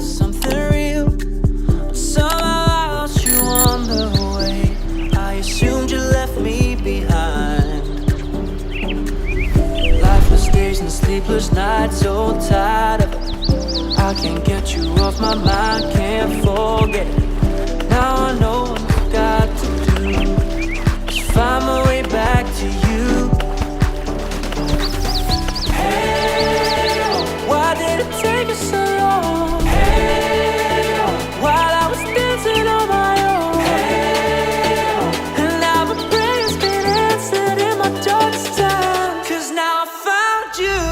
was something real, but somehow I lost you on the way. I assumed you left me behind. Lifeless days and sleepless nights, so tired of it. I can't get you off my mind, can't forget it. Now I know what I've got to do is find my way back to you. Hey, why did it take us so long? Hey, while I was dancing on my own. Hey, and now my prayer's been answered in my darkest time. 'Cause now I found you.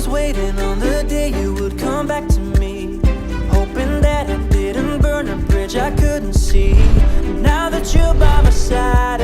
Waiting on the day you would come back to me, hoping that I didn't burn a bridge I couldn't see. Now that you're by my side